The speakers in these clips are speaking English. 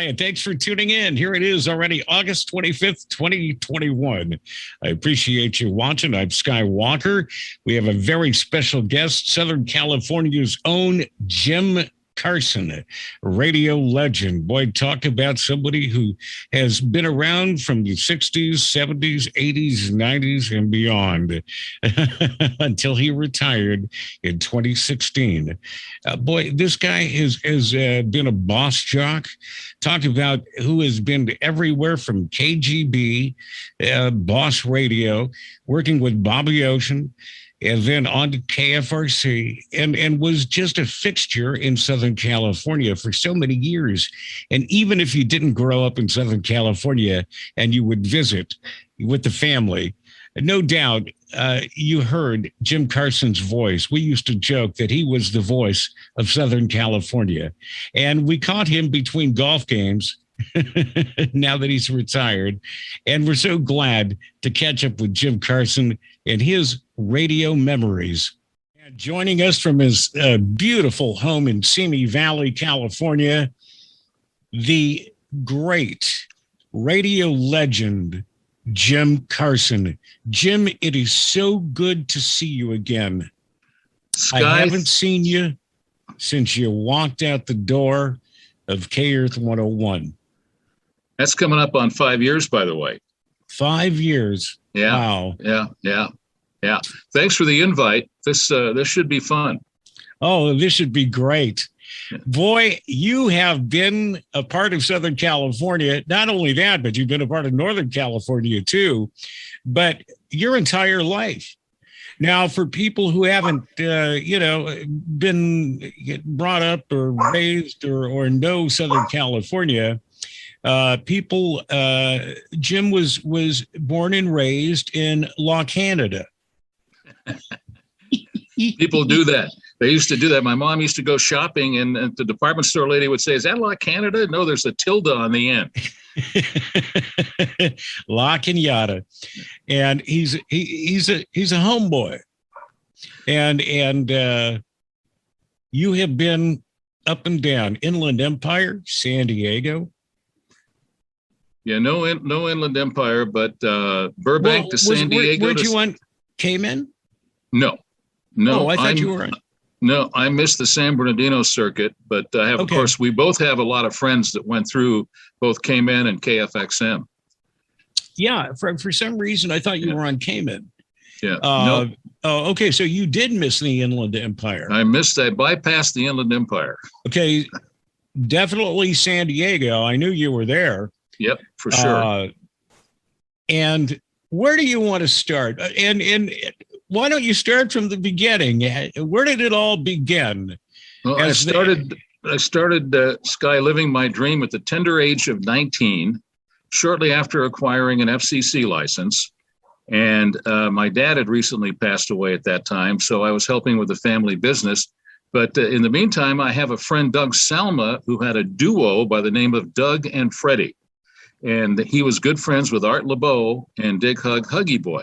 and thanks for tuning in. Here it is already August 25th, 2021. I appreciate you watching. I'm Sky Walker. We have a very special guest, Southern California's own Jim Carson, radio legend. Boy, talk about somebody who has been around from the 60s, 70s, 80s, 90s, and beyond until he retired in 2016. Boy, this guy has been a boss jock. Talk about who has been everywhere from KGB, Boss Radio, working with Bobby Ocean, and then on to KFRC, and was just a fixture in Southern California for so many years. And even if you didn't grow up in Southern California and you would visit with the family, no doubt you heard Jim Carson's voice. We used to joke that he was the voice of Southern California. And we caught him between golf games now that he's retired. And we're so glad to catch up with Jim Carson and his radio memories. And joining us from his beautiful home in Simi Valley, California, the great radio legend, Jim Carson. Jim, it is so good to see you again. Sky, I haven't seen you since you walked out the door of K-Earth 101. That's coming up on 5 years, by the way. 5 years. Yeah. Wow. Yeah. Thanks for the invite. This should be fun. Oh, this should be great. Boy, you have been a part of Southern California. Not only that, but you've been a part of Northern California too, but your entire life. Now, for people who haven't, been brought up or raised or know Southern California, Jim was born and raised in La Canada. People do that. They used to do that. My mom used to go shopping, and the department store lady would say, "Is that La Canada?" No, there's a tilde on the end. La Canada, and he's a homeboy, and you have been up and down Inland Empire, San Diego. Yeah, no Inland Empire, but Burbank to San Diego. Where'd you on Cayman? No. Oh, I thought you were on. No, I missed the San Bernardino circuit, but I have, Of course, we both have a lot of friends that went through both Cayman and KFXM. Yeah, for some reason, I thought you were on Cayman. Yeah. No. Oh, okay. So you did miss the Inland Empire. I bypassed the Inland Empire. Okay. Definitely San Diego. I knew you were there. Yep, for sure. And where do you want to start? And why don't you start from the beginning? Where did it all begin? Well, I started Sky living my dream at the tender age of 19, shortly after acquiring an FCC license. And my dad had recently passed away at that time, so I was helping with the family business. But in the meantime, I have a friend, Doug Salma, who had a duo by the name of Doug and Freddie. And he was good friends with Art LeBeau and Dig Hug Huggy Boy.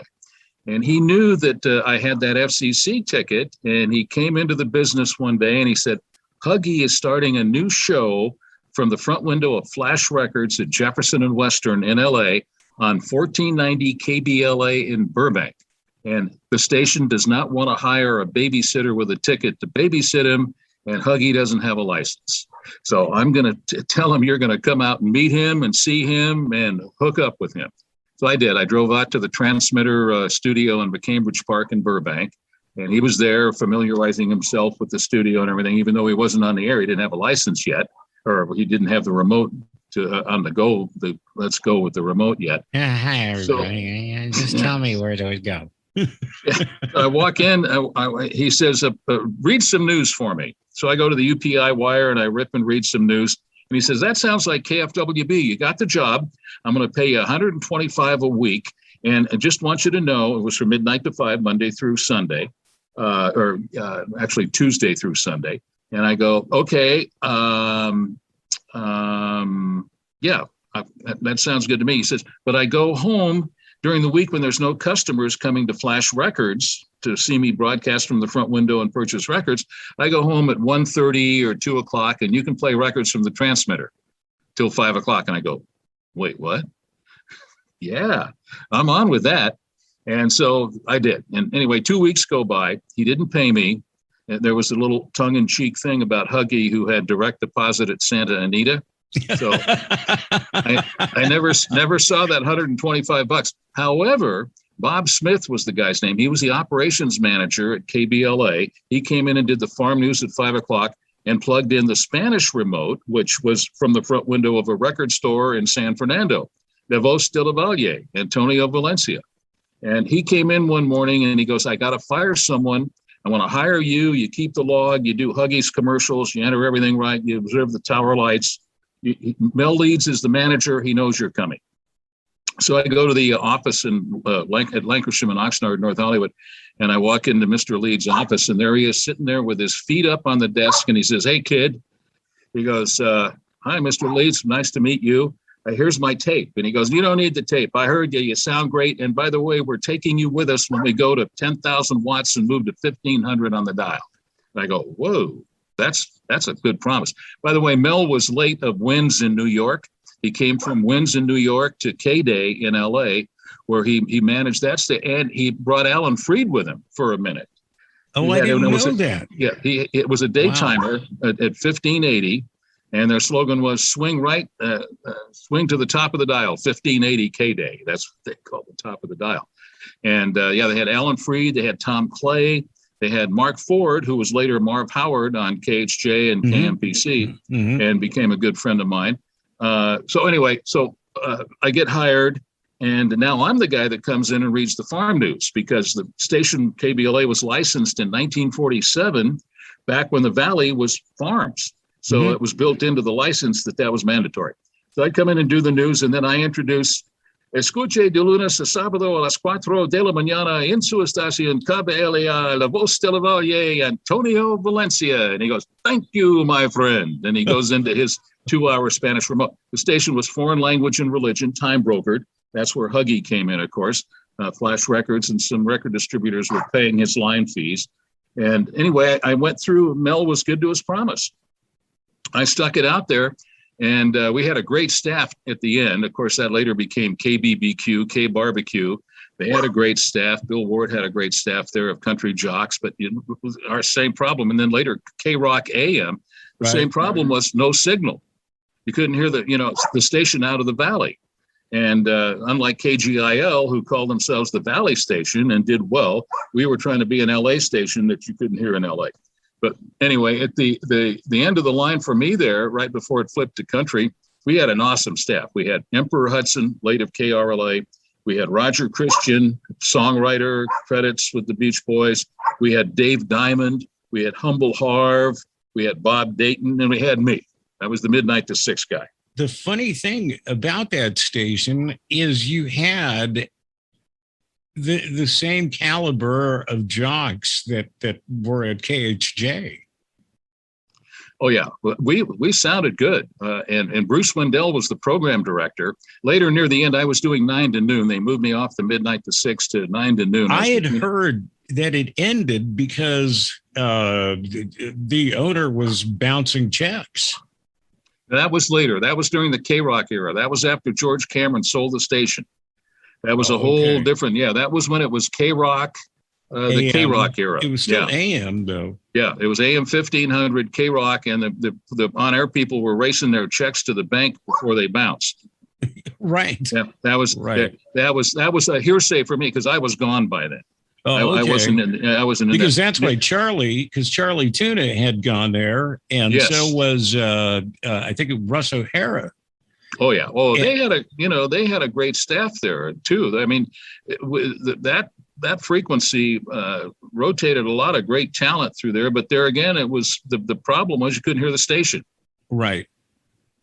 And he knew that I had that FCC ticket, and he came into the business one day and he said, "Huggy is starting a new show from the front window of Flash Records at Jefferson and Western in LA on 1490 KBLA in Burbank. And the station does not want to hire a babysitter with a ticket to babysit him, and Huggy doesn't have a license. So I'm going to tell him you're going to come out and meet him and see him and hook up with him." So I did. I drove out to the transmitter studio in McCambridge Park in Burbank, and he was there familiarizing himself with the studio and everything, even though he wasn't on the air. He didn't have a license yet, or he didn't have the remote on the go. Let's go with the remote yet. Hi, everybody. Just tell me where to go. I walk in. He says, "Read some news for me." So I go to the UPI wire and I rip and read some news. And he says, "That sounds like KFWB. You got the job. I'm going to pay you $125 a week. And I just want you to know," it was from midnight to 5, Monday through Sunday, actually Tuesday through Sunday. And I go, "Okay, that sounds good to me." He says, "But I go home during the week when there's no customers coming to Flash Records to see me broadcast from the front window and purchase records. I go home at 1:30 or 2 o'clock, and you can play records from the transmitter." till 5 o'clock. And I go, wait, what? Yeah, I'm on with that. And so I did. And anyway, 2 weeks go by. He didn't pay me. And there was a little tongue-in-cheek thing about Huggy, who had direct deposit at Santa Anita. So I never saw that $125. However, Bob Smith was the guy's name. He was the operations manager at KBLA. He came in and did the farm news at 5 o'clock and plugged in the Spanish remote, which was from the front window of a record store in San Fernando. De Vos de la Valle, Antonio Valencia. And he came in one morning and he goes, I got to fire someone. I want to hire you. You keep the log. You do Huggies commercials. You enter everything right. You observe the tower lights. Mel Leeds is the manager. He knows you're coming. So I go to the office in at Lancashire and Oxnard, North Hollywood, and I walk into Mr. Leeds' office, and there he is sitting there with his feet up on the desk, and he says, hey, kid. He goes, hi, Mr. Leeds. Nice to meet you. Here's my tape. And he goes, you don't need the tape. I heard you. You sound great. And by the way, we're taking you with us when we go to 10,000 watts and move to 1,500 on the dial. And I go, whoa, that's a good promise. By the way, Mel was late of Wins in New York. He came from Wins in New York to K-Day in L.A., where he managed that. And he brought Alan Freed with him for a minute. Oh, I didn't know that. Yeah, it was a daytimer at 1580. And their slogan was swing to the top of the dial, 1580 K-Day. That's what they called the top of the dial. And they had Alan Freed, they had Tom Clay, they had Mark Ford, who was later Marv Howard on KHJ and KMPC, and became a good friend of mine. So I get hired, and now I'm the guy that comes in and reads the farm news, because the station KBLA was licensed in 1947, back when the Valley was farms. So it was built into the license that was mandatory. So I come in and do the news, and then I introduce, escuche de lunes a sábado a las 4 de la mañana en su estación KBLA, La Voz de la Valle, Antonio Valencia. And he goes, thank you, my friend. And he goes into his 2-hour Spanish remote. The station was foreign language and religion, time brokered. That's where Huggy came in, of course. Flash Records and some record distributors were paying his line fees. And anyway, I went through. Mel was good to his promise. I stuck it out there, and we had a great staff at the end. Of course, that later became KBBQ, K Barbecue. They had a great staff. Bill Ward had a great staff there of country jocks, but it was our same problem. And then later, K-Rock AM, the same problem was no signal. You couldn't hear the station out of the Valley. And unlike KGIL, who called themselves the Valley Station and did well, we were trying to be an LA station that you couldn't hear in LA. But anyway, at the end of the line for me there, right before it flipped to country, we had an awesome staff. We had Emperor Hudson, late of KRLA. We had Roger Christian, songwriter, credits with the Beach Boys. We had Dave Diamond. We had Humble Harv. We had Bob Dayton, and we had me. I was the midnight to 6 guy. The funny thing about that station is you had the same caliber of jocks that were at KHJ. Oh yeah, we sounded good, and Bruce Wendell was the program director. Later, near the end, I was doing 9 to noon. They moved me off the midnight to 6 to 9 to noon. I had heard that it ended because the owner was bouncing checks. That was later. That was during the K-Rock era. That was after George Cameron sold the station. That was a whole different, that was when it was K-Rock, the K-Rock era. It was still AM, though. Yeah, it was AM 1500, K-Rock, and the on-air people were racing their checks to the bank before they bounced. Right. Yeah, that was right. That was a hearsay for me because I was gone by then. Oh, okay. I wasn't in because that's why Charlie Tuna had gone there, and so was I think Russ O'Hara. Oh yeah. Oh, they had a great staff there too. I mean, that frequency rotated a lot of great talent through there. But there again, it was the problem was you couldn't hear the station. Right.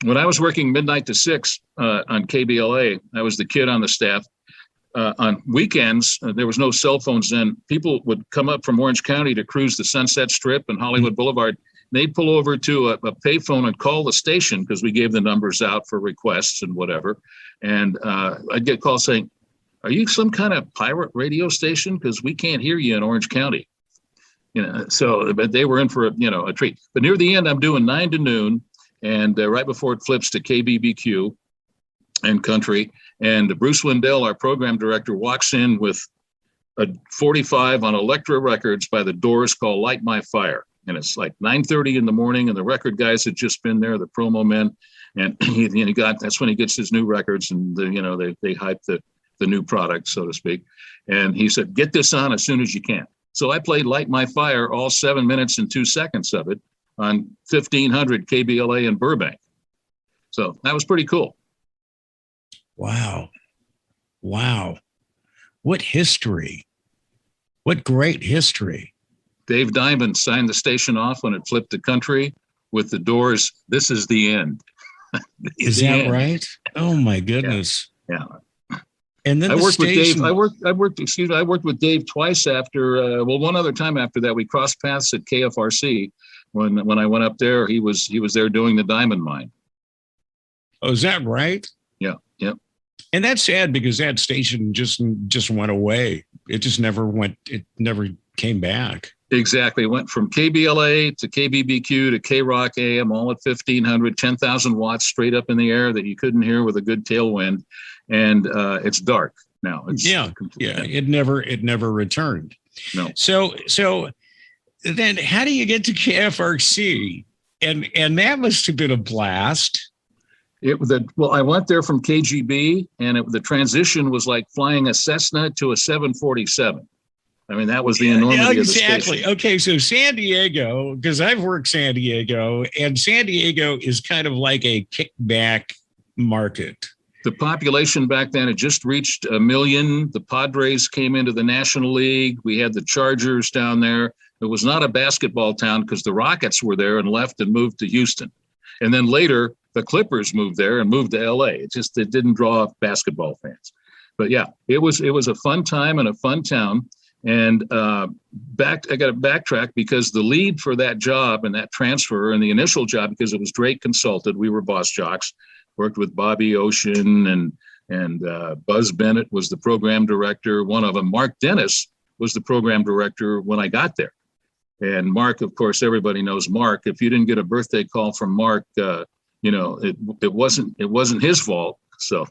When I was working midnight to 6 on KBLA, I was the kid on the staff. On weekends, there was no cell phones then. People would come up from Orange County to cruise the Sunset Strip and Hollywood Boulevard. They'd pull over to a payphone and call the station because we gave the numbers out for requests and whatever. And I'd get calls saying, "Are you some kind of pirate radio station? Because we can't hear you in Orange County." But they were in for a treat. But near the end, I'm doing 9 to noon, and right before it flips to KBBQ and country. And Bruce Wendell, our program director, walks in with a 45 on Elektra Records by the Doors called Light My Fire. And it's like 9:30 in the morning, and the record guys had just been there, the promo men. And that's when he gets his new records, and they hype the new product, so to speak. And he said, get this on as soon as you can. So I played Light My Fire, all 7 minutes and 2 seconds of it, on 1500 KBLA in Burbank. So that was pretty cool. Wow. What history. What great history. Dave Diamond signed the station off when it flipped to country with the Doors. This is the end. Is that right? Oh my goodness. Yeah. And then I worked with Dave twice after, one other time after that. We crossed paths at KFRC when I went up there. He was there doing the diamond mine. Oh, is that right? Yeah. And that's sad because that station just went away. It just never went. It never came back. Exactly. It went from KBLA to KBBQ to K-Rock AM, all at 1500, 10,000 watts straight up in the air that you couldn't hear with a good tailwind. And it's dark now. It never returned. No. So then how do you get to KFRC? And that must have been a blast. I went there from KGB, and the transition was like flying a Cessna to a 747. I mean, that was the enormity of the station. Exactly. Okay, so San Diego, because I've worked San Diego, and San Diego is kind of like a kickback market. The population back then had just reached 1 million. The Padres came into the National League. We had the Chargers down there. It was not a basketball town because the Rockets were there and left and moved to Houston. And then later, the Clippers moved there and moved to LA. It didn't draw basketball fans. But yeah, it was a fun time and a fun town. And I got to backtrack because the lead for that job and that transfer and the initial job, because it was Drake consulted, we were Boss Jocks, worked with Bobby Ocean and Buzz Bennett was the program director. One of them, Mark Dennis, was the program director when I got there. And Mark, of course, everybody knows Mark. If you didn't get a birthday call from Mark, it wasn't his fault. So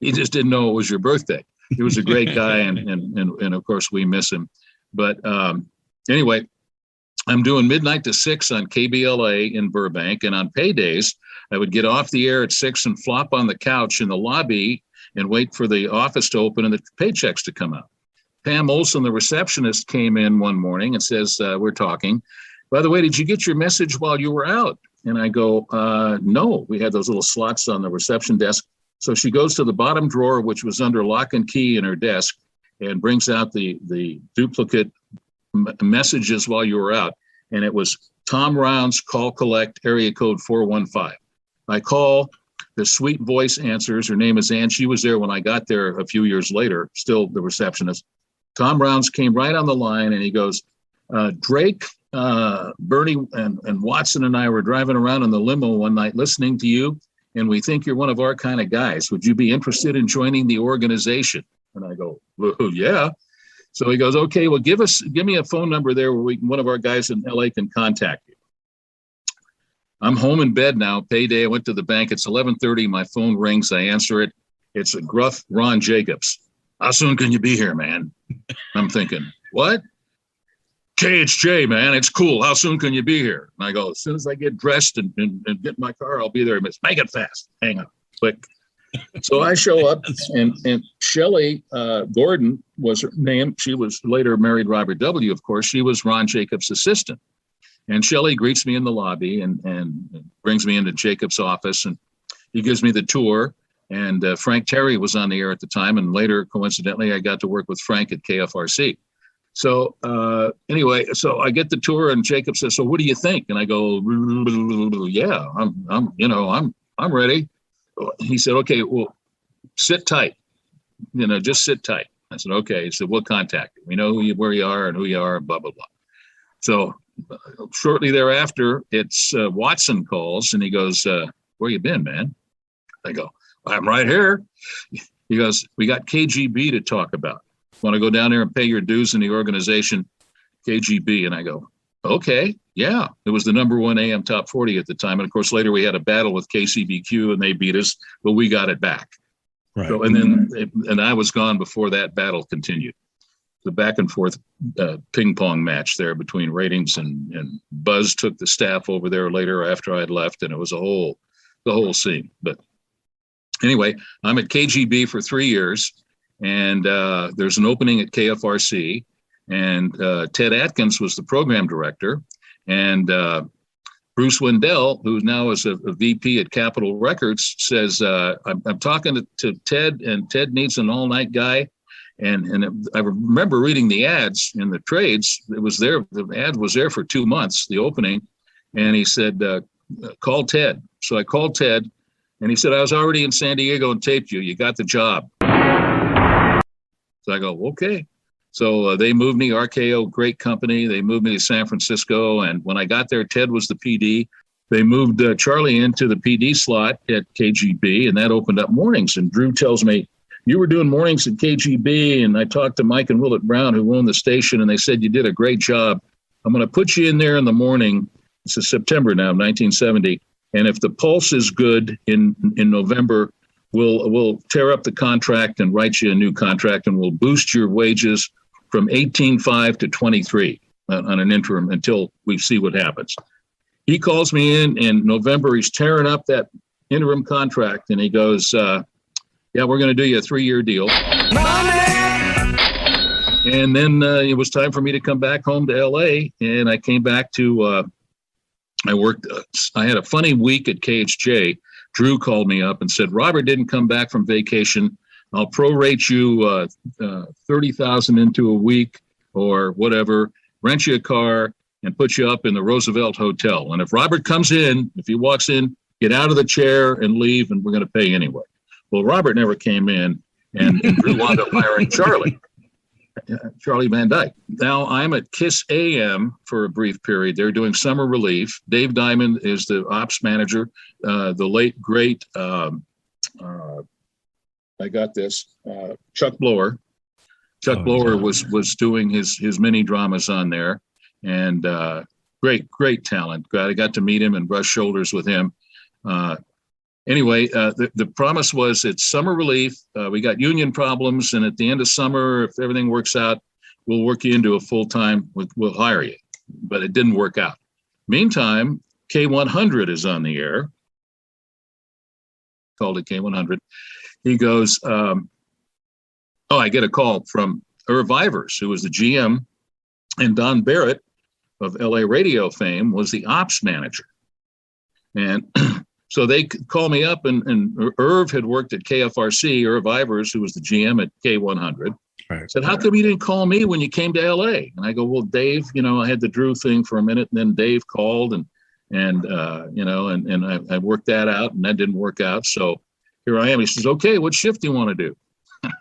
he just didn't know it was your birthday. He was a great guy, and of course we miss him. But anyway, I'm doing midnight to 6 on KBLA in Burbank, and on paydays, I would get off the air at 6 and flop on the couch in the lobby and wait for the office to open and the paychecks to come out. Pam Olson, the receptionist, came in one morning and says, we're talking. By the way, did you get your message while you were out? And I go, no. We had those little slots on the reception desk. So she goes to the bottom drawer, which was under lock and key in her desk, and brings out the duplicate messages while you were out. And it was Tom Rounds, call collect, area code 415. I call, the sweet voice answers. Her name is Ann. She was there when I got there a few years later, still the receptionist. Tom Rounds came right on the line, and he goes, Drake, Bernie, and Watson and I were driving around in the limo one night listening to you, and we think you're one of our kind of guys. Would you be interested in joining the organization? And I go, well, yeah. So he goes, okay, well, give me a phone number there where one of our guys in LA can contact you. I'm home in bed now, payday. I went to the bank. It's 11:30. My phone rings. I answer it. It's a gruff Ron Jacobs. How soon can you be here, man? I'm thinking, what? KHJ, man, it's cool. How soon can you be here? And I go, as soon as I get dressed and get in my car, I'll be there. Make it fast. Hang on. Click. So I show up, and Shelley Gordon was her name. She was later married Robert W., of course. She was Ron Jacobs' assistant. And Shelley greets me in the lobby and brings me into Jacobs' office, and he gives me the tour. And Frank Terry was on the air at the time, and later, coincidentally, I got to work with Frank at KFRC. So anyway, so I get the tour, and Jacob says, "So what do you think?" And I go, "Yeah, I'm ready." He said, "Okay, well, sit tight. Just sit tight." I said, "Okay." He said, "We'll contact you. We know where you are and who you are, and blah blah blah." So shortly thereafter, it's Watson calls, and he goes, "Where you been, man?" I go, "I'm right here." He goes, "We got KGB to talk about. Want to go down there and pay your dues in the organization, KGB?" And I go, "Okay." Yeah, it was the number one AM top 40 at the time. And of course, later we had a battle with KCBQ and they beat us, but we got it back. Right. So, and I was gone before that battle continued. The back and forth ping pong match there between ratings and Buzz took the staff over there later after I had left, and it was the whole scene. But anyway, I'm at KGB for 3 years, and there's an opening at KFRC, and Ted Atkins was the program director, and Bruce Wendell, who now is a VP at Capitol Records, says, I'm talking to Ted, and Ted needs an all-night guy. And I remember reading the ads in the trades. It was there. The ad was there for 2 months, the opening. And he said, call Ted. So I called Ted, and he said, I was already in San Diego and taped you. You got the job. So I go, okay. So they moved me, RKO, great company. They moved me to San Francisco. And when I got there, Ted was the PD. They moved Charlie into the PD slot at KGB, and that opened up mornings. And Drew tells me, you were doing mornings at KGB, and I talked to Mike and Willett Brown, who owned the station, and they said you did a great job. I'm going to put you in there in the morning. This is September now, 1970. And if the pulse is good in November, we'll tear up the contract and write you a new contract, and we'll boost your wages from 18.5 to 23 on an interim until we see what happens. He calls me in November. He's tearing up that interim contract, and he goes, yeah, we're going to do you a 3-year deal. And then it was time for me to come back home to LA. And I came back to, I had a funny week at KHJ. Drew called me up and said, Robert didn't come back from vacation. I'll prorate you 30,000 into a week or whatever, rent you a car and put you up in the Roosevelt Hotel. And if Robert comes in, if he walks in, get out of the chair and leave, and we're going to pay anyway. Well, Robert never came in, and Drew wound up hiring Charlie Van Dyke. Now I'm at KISS AM for a brief period. They're doing summer relief. Dave Diamond is the ops manager. The late, great, I got this, Chuck Blower. Chuck Blower was doing his mini dramas on there, and great talent. I got to meet him and brush shoulders with him. Anyway, the promise was it's summer relief. We got union problems, and at the end of summer, if everything works out, we'll work you into a full-time, we'll hire you. But it didn't work out. Meantime, K100 is on the air. Called it K100. He goes, I get a call from Irv Ivers, who was the GM, and Don Barrett of LA radio fame was the ops manager. And so they call me up, and Irv had worked at KFRC, Irv Ivers, who was the GM at K100, said, how come you didn't call me when you came to LA? And I go, well, Dave, I had the Drew thing for a minute, and then Dave called, and I worked that out, and that didn't work out. So here I am. He says, okay, what shift do you want to do?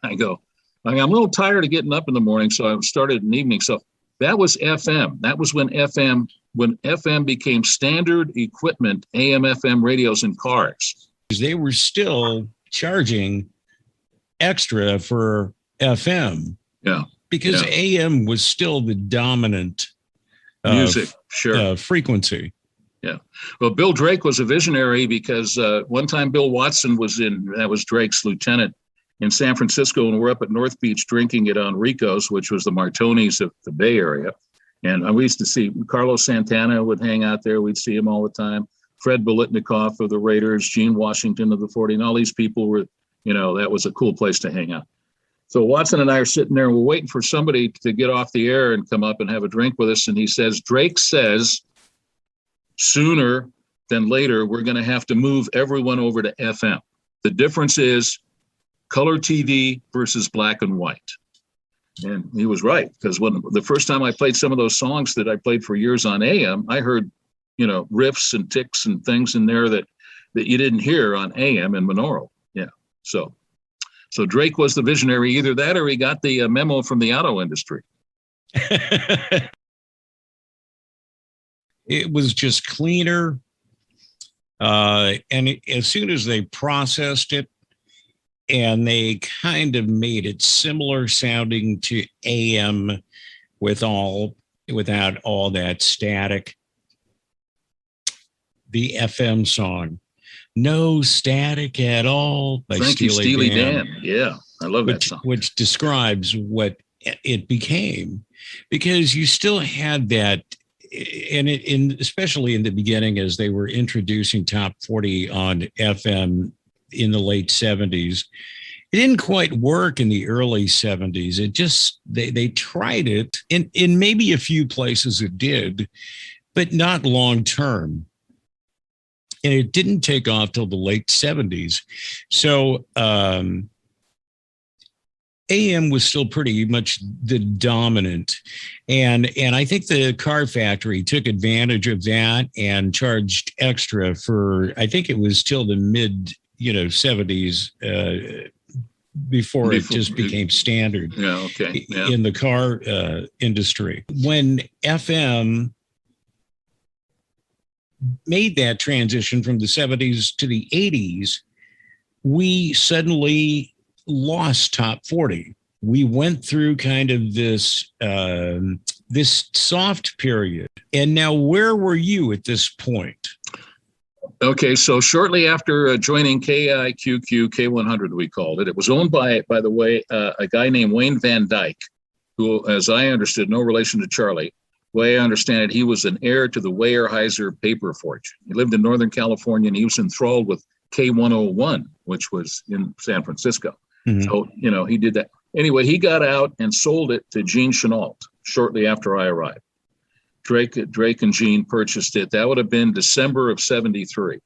I go, I'm a little tired of getting up in the morning, so I started in the evening. So that was FM. That was when FM became standard equipment, AM, FM radios in cars. They were still charging extra for FM. Yeah. Because AM was still the dominant music, sure. Frequency. Yeah. Well, Bill Drake was a visionary because one time Bill Watson that was Drake's lieutenant in San Francisco, and we're up at North Beach drinking at Enrico's, which was the Martoni's of the Bay Area. And we used to see Carlos Santana would hang out there. We'd see him all the time. Fred Biletnikoff of the Raiders, Gene Washington of the 40, and all these people were, that was a cool place to hang out. So Watson and I are sitting there, and we're waiting for somebody to get off the air and come up and have a drink with us. And he says, Drake says, sooner than later, we're going to have to move everyone over to FM. The difference is color TV versus black and white. And he was right, because when the first time I played some of those songs that I played for years on AM, I heard, riffs and ticks and things in there that you didn't hear on AM and monaural. Yeah. So Drake was the visionary. Either that or he got the memo from the auto industry. It was just cleaner. And as soon as they processed it, and they kind of made it similar sounding to AM without all that static, the FM song, No Static at All by Thank you, Steely Dan. Dan. Yeah, I love that song. Which describes what it became, because you still had that, and especially in the beginning as they were introducing top 40 on FM in the late 70s. It didn't quite work in the early 70s. It just, they tried it in maybe a few places it did, but not long term. And it didn't take off till the late 70s. So AM was still pretty much the dominant. And I think the car factory took advantage of that and charged extra for, I think it was till the mid 70s before it just became standard in the car industry. When FM made that transition from the 70s to the 80s, we suddenly lost top 40. We went through kind of this soft period. And now, where were you at this point? Okay, so shortly after joining KIQQ, K100, we called it. It was owned by the way, a guy named Wayne Van Dyke, who, as I understood, no relation to Charlie. The way I understand it, he was an heir to the Weyerhaeuser paper fortune. He lived in Northern California, and he was enthralled with K101, which was in San Francisco. Mm-hmm. So, he did that. Anyway, he got out and sold it to Gene Chenault shortly after I arrived. Drake and Gene purchased it. That would have been December of 73.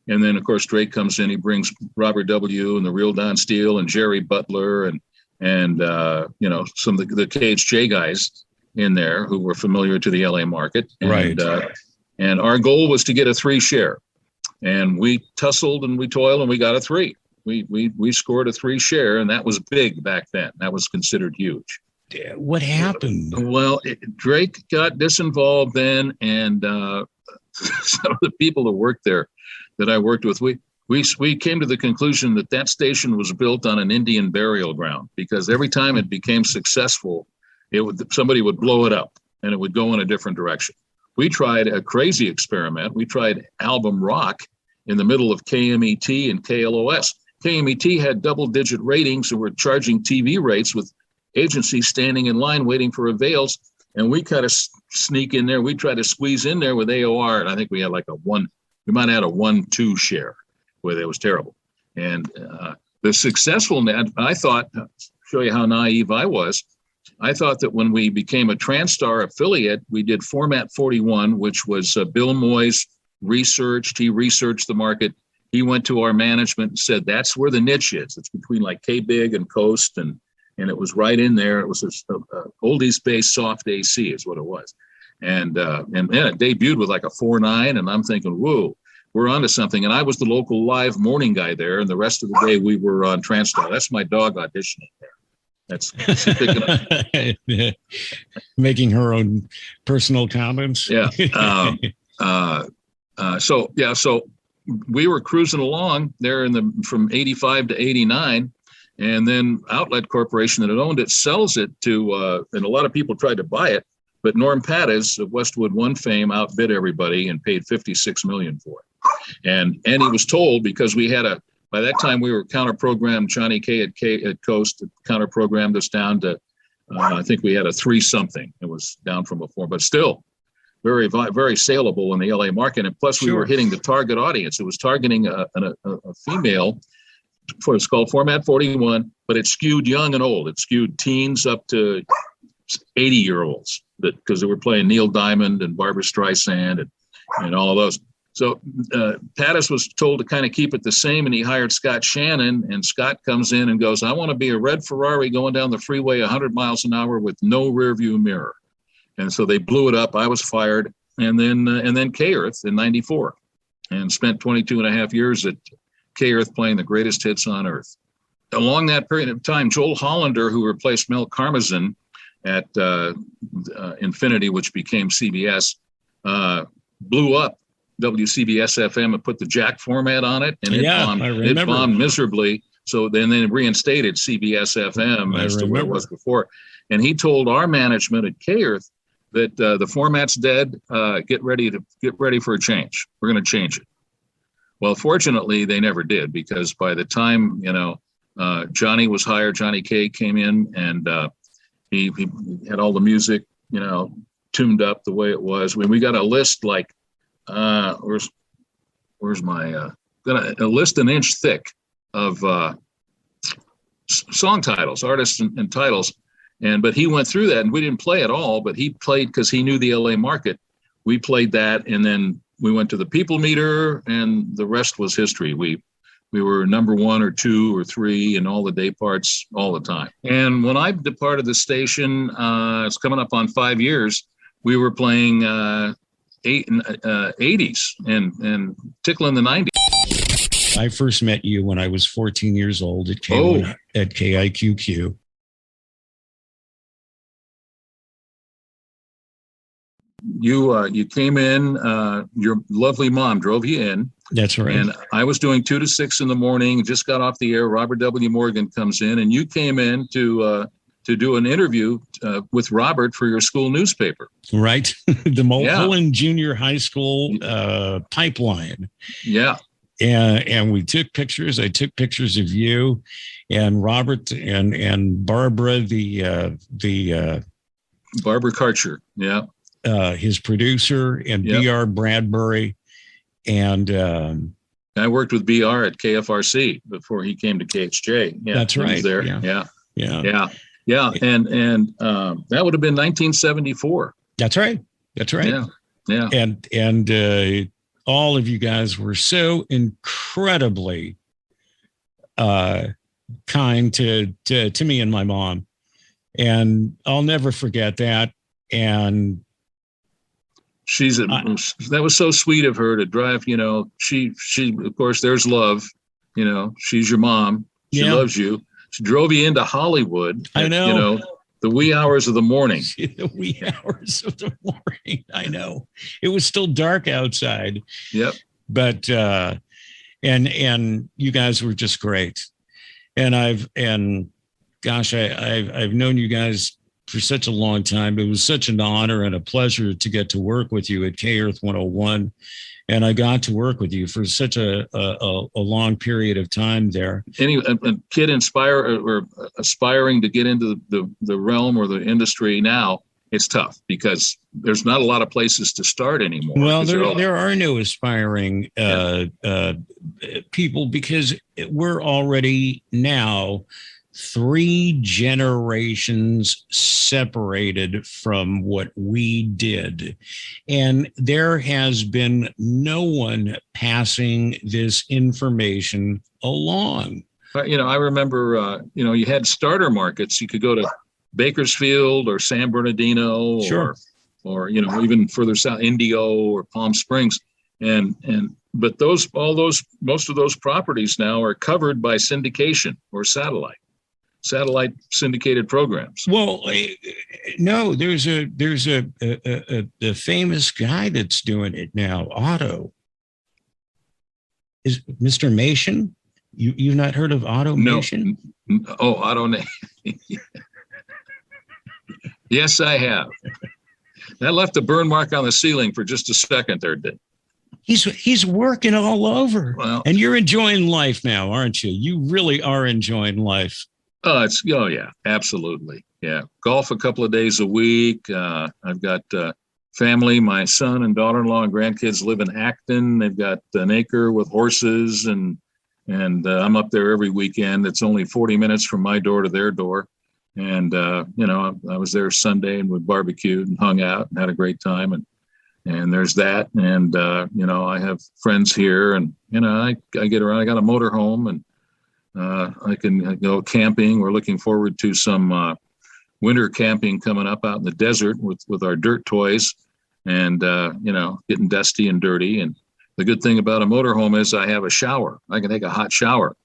And then, of course, Drake comes in. He brings Robert W. and the Real Don Steele and Jerry Butler and some of the KHJ guys in there who were familiar to the LA market. And, right. And our goal was to get a 3 share. And we tussled and we toiled and we got a 3. We scored a 3 share, and that was big back then. That was considered huge. What happened? Well, Drake got disinvolved then, and some of the people that worked there that I worked with, we came to the conclusion that station was built on an Indian burial ground, because every time it became successful, somebody would blow it up and it would go in a different direction. We tried a crazy experiment. We tried album rock in the middle of KMET and KLOS. KMET had double-digit ratings and were charging TV rates with agencies standing in line waiting for avails, and we kind of sneak in there. We try to squeeze in there with AOR, and I think we had like we might have had a 1-2 share, where it was terrible. And the successful net, I thought, show you how naive I was, I thought that when we became a TransStar affiliate, we did Format 41, which was Bill Moy's research. He researched the market. He went to our management and said, that's where the niche is. It's between like K-Big and Coast, and it was right in there. It was a oldies-based soft AC is what it was. And it debuted with like a 4.9, and I'm thinking, whoa, we're onto something. And I was the local live morning guy there, and the rest of the day we were on TransStar. That's my dog auditioning there. That's making her own personal comments. Yeah. So we were cruising along there from 85 to 89. And then Outlet Corporation that had owned it sells it to, and a lot of people tried to buy it, but Norm Pattis of Westwood One fame outbid everybody and paid $56 million for it. And he was told, because we had by that time we were counter-programmed. Johnny K at Coast counter-programmed us down to, I think we had a 3-something. It was down from a 4, but still very, very saleable in the LA market. And plus we were hitting the target audience. It was targeting a female. It's called Format 41, but it skewed young and old. It skewed teens up to 80-year-olds, because they were playing Neil Diamond and Barbra Streisand and all of those. So Pattis was told to kind of keep it the same, and he hired Scott Shannon, and Scott comes in and goes, I want to be a red Ferrari going down the freeway 100 miles an hour with no rear view mirror. And so they blew it up. I was fired, and then K-Earth in 94, and spent 22 and a half years at K-Earth playing the greatest hits on earth. Along that period of time, Joel Hollander, who replaced Mel Karmazin at Infinity, which became CBS, blew up WCBS FM and put the Jack format on it, and it bombed miserably. So then they reinstated CBS FM as to where it was before. And he told our management at K-Earth that the format's dead. Get ready for a change. We're going to change it. Well, fortunately, they never did, because by the time Johnny was hired, Johnny K came in, and he had all the music tuned up the way it was. When we got a list like where's my got a list an inch thick of song titles, artists and titles. But he went through that, and we didn't play it all, but he played, because he knew the LA market. We played that, and then we went to the People Meter, and the rest was history. We were number 1 or 2 or 3 in all the day parts all the time. And when I departed the station, it's coming up on 5 years, we were playing 80s and tickling the 90s. I first met you when I was 14 years old at KIQQ. You came in, your lovely mom drove you in. That's right. And I was doing 2 to 6 in the morning, just got off the air. Robert W. Morgan comes in, and you came in to do an interview with Robert for your school newspaper. Right. The Mulholland Junior High School pipeline. Yeah. And we took pictures. I took pictures of you and Robert and Barbara, the Barbara Karcher. Yeah. His producer, and BR Bradbury. And I worked with BR at KFRC before he came to KHJ. Yeah, that's right. He was there. Yeah. And that would have been 1974. That's right. Yeah. And all of you guys were so incredibly kind to me and my mom, and I'll never forget that. And that was so sweet of her to drive. She of course, there's love. She's your mom. She loves you. She drove you into Hollywood. I know. The wee hours of the morning. The wee hours of the morning. I know. It was still dark outside. Yep. But and you guys were just great. And I've known you guys for such a long time. It was such an honor and a pleasure to get to work with you at K-Earth 101. And I got to work with you for such a long period of time there. Any a kid aspiring to get into the realm or the industry now, it's tough because there's not a lot of places to start anymore. Well, there are no aspiring people, because we're already now 3 generations separated from what we did. And there has been no one passing this information along. I remember, you had starter markets. You could go to Bakersfield or San Bernardino, sure, or even further south, Indio or Palm Springs. But most of those properties now are covered by syndication or satellite syndicated programs. Well, no, there's a famous guy that's doing it now. Otto is Mr. Nation. You've not heard of Otto Nation? No. Oh, Otto Nation. Yes, I have. That left a burn mark on the ceiling for just a second there, did. He's working all over. Well, and you're enjoying life now, aren't you? You really are enjoying life. Oh yeah, absolutely. Yeah. Golf a couple of days a week. I've got family. My son and daughter-in-law and grandkids live in Acton. They've got an acre with horses, and I'm up there every weekend. It's only 40 minutes from my door to their door. And, I was there Sunday, and we barbecued and hung out and had a great time. And there's that. And, I have friends here, and, I get around. I got a motor home, and I can go camping. We're looking forward to some winter camping coming up out in the desert with our dirt toys, and getting dusty and dirty. And the good thing about a motorhome is I have a shower. I can take a hot shower,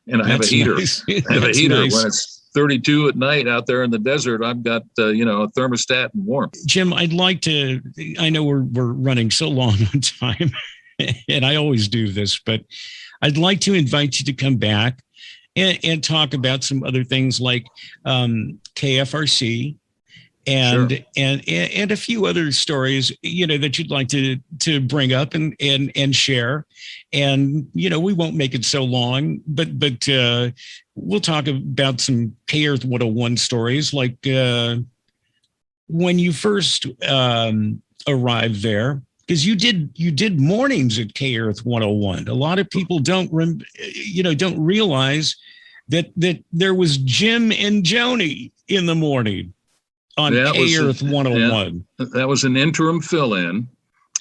and I have a heater. Nice. I have a heater nice. When it's 32 at night out there in the desert. I've got a thermostat and warmth. Jim, I'd like to. I know we're running so long on time, and I always do this, but I'd like to invite you to come back and talk about some other things like KFRC and Sure. and a few other stories, that you'd like to bring up and share. And we won't make it so long, but we'll talk about some K Earth 101 stories, like when you first arrived there, because you did mornings at K Earth 101. A lot of people don't realize that there was Jim and Joni in the morning on K Earth 101. That was an interim fill-in,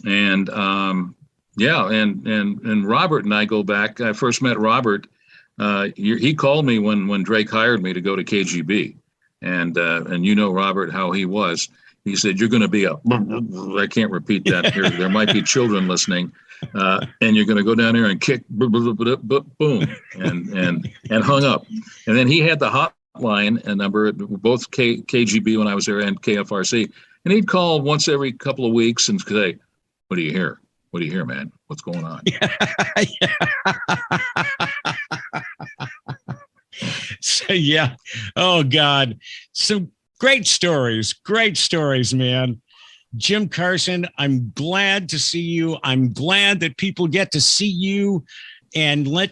and and Robert and I go back. I first met Robert. He called me when Drake hired me to go to KGB, and Robert, how he was. He said, "You're going to be I can't repeat that here. There might be children listening, and you're going to go down there and kick, boom, and hung up. And then he had the hotline and number at both KGB when I was there and KFRC, and he'd call once every couple of weeks and say, "What do you hear? What do you hear, man? What's going on?" So, yeah. Oh God. So great stories, man. Jim Carson, I'm glad to see you. I'm glad that people get to see you and they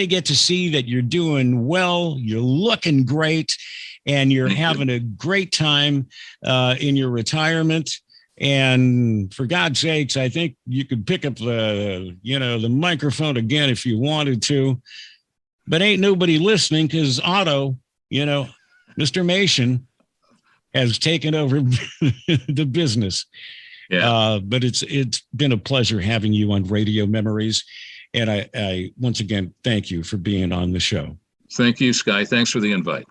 get to see that you're doing well, you're looking great, and you're having a great time in your retirement. And for God's sakes, I think you could pick up the microphone again if you wanted to, but ain't nobody listening because Otto, Mr. Mason, has taken over the business. Yeah. But it's been a pleasure having you on Radio Memories. And I once again, thank you for being on the show. Thank you, Sky. Thanks for the invite.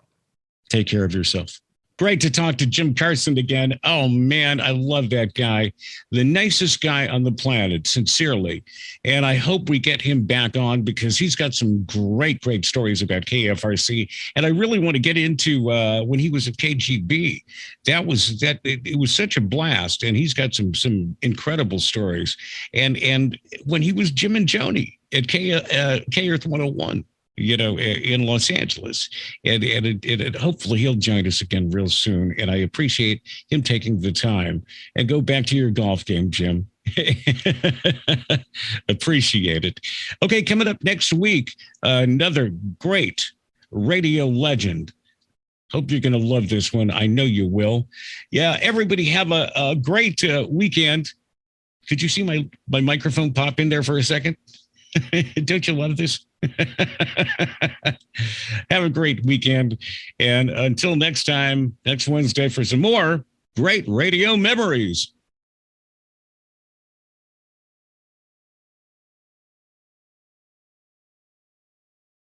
Take care of yourself. Great to talk to Jim Carson again. Oh, man, I love that guy. The nicest guy on the planet, sincerely. And I hope we get him back on because he's got some great stories about KFRC. And I really want to get into when he was at KGB. It was such a blast. And he's got some incredible stories. And when he was Jim and Joni at K Earth 101. In Los Angeles. And hopefully he'll join us again real soon. And I appreciate him taking the time. And go back to your golf game, Jim. Appreciate it. Okay, coming up next week, another great radio legend. Hope you're going to love this one. I know you will. Yeah, everybody have a great weekend. Could you see my microphone pop in there for a second? Don't you love this? Have a great weekend. And until next time, next Wednesday for some more great radio memories.